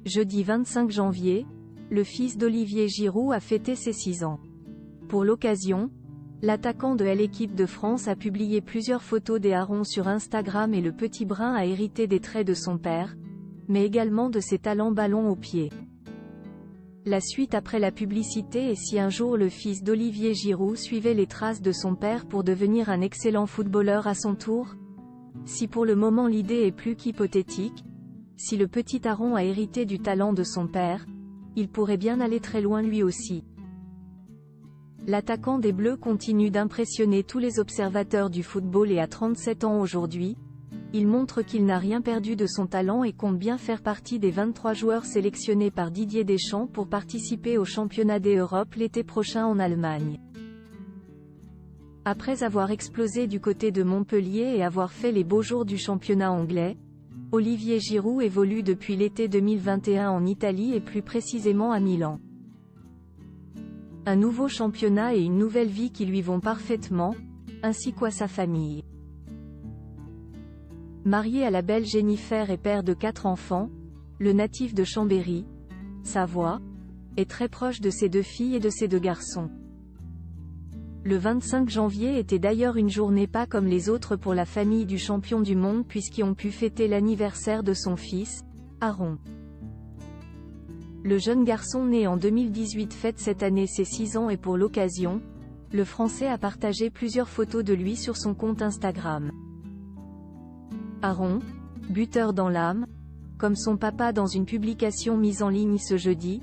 Jeudi 25 janvier, le fils d'Olivier Giroud a fêté ses 6 ans. Pour l'occasion, l'attaquant de l'équipe de France a publié plusieurs photos des Arons sur Instagram et le petit brun a hérité des traits de son père, mais également de ses talents ballon au pied. La suite après la publicité est si un jour le fils d'Olivier Giroud suivait les traces de son père pour devenir un excellent footballeur à son tour? Si pour le moment l'idée est plus qu'hypothétique, si le petit Aron a hérité du talent de son père, il pourrait bien aller très loin lui aussi. L'attaquant des Bleus continue d'impressionner tous les observateurs du football et à 37 ans aujourd'hui, il montre qu'il n'a rien perdu de son talent et compte bien faire partie des 23 joueurs sélectionnés par Didier Deschamps pour participer au championnat d'Europe l'été prochain en Allemagne. Après avoir explosé du côté de Montpellier et avoir fait les beaux jours du championnat anglais, Olivier Giroud évolue depuis l'été 2021 en Italie et plus précisément à Milan. Un nouveau championnat et une nouvelle vie qui lui vont parfaitement, ainsi qu'à sa famille. Marié à la belle Jennifer et père de 4 enfants, le natif de Chambéry, Savoie, est très proche de ses 2 filles et de ses 2 garçons. Le 25 janvier était d'ailleurs une journée pas comme les autres pour la famille du champion du monde puisqu'ils ont pu fêter l'anniversaire de son fils, Aron. Le jeune garçon né en 2018 fête cette année ses 6 ans et pour l'occasion, le Français a partagé plusieurs photos de lui sur son compte Instagram. Aron, buteur dans l'âme, comme son papa dans une publication mise en ligne ce jeudi,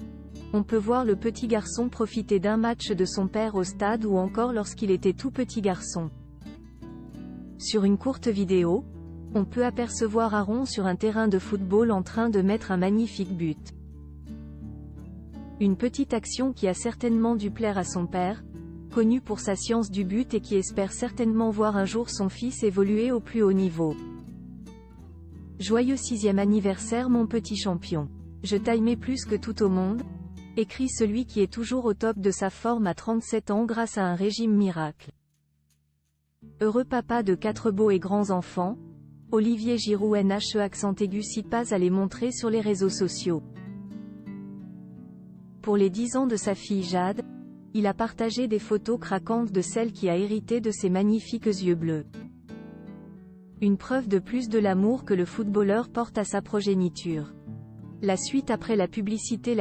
on peut voir le petit garçon profiter d'un match de son père au stade ou encore lorsqu'il était tout petit garçon. Sur une courte vidéo, on peut apercevoir Aron sur un terrain de football en train de mettre un magnifique but. Une petite action qui a certainement dû plaire à son père, connu pour sa science du but et qui espère certainement voir un jour son fils évoluer au plus haut niveau. Joyeux 6e anniversaire mon petit champion. Je t'aimais plus que tout au monde, écrit celui qui est toujours au top de sa forme à 37 ans grâce à un régime miracle. Heureux papa de 4 beaux et grands enfants, Olivier Giroud NHE cite pas à les montrer sur les réseaux sociaux. Pour les 10 ans de sa fille Jade, il a partagé des photos craquantes de celle qui a hérité de ses magnifiques yeux bleus. Une preuve de plus de l'amour que le footballeur porte à sa progéniture. La suite après la publicité.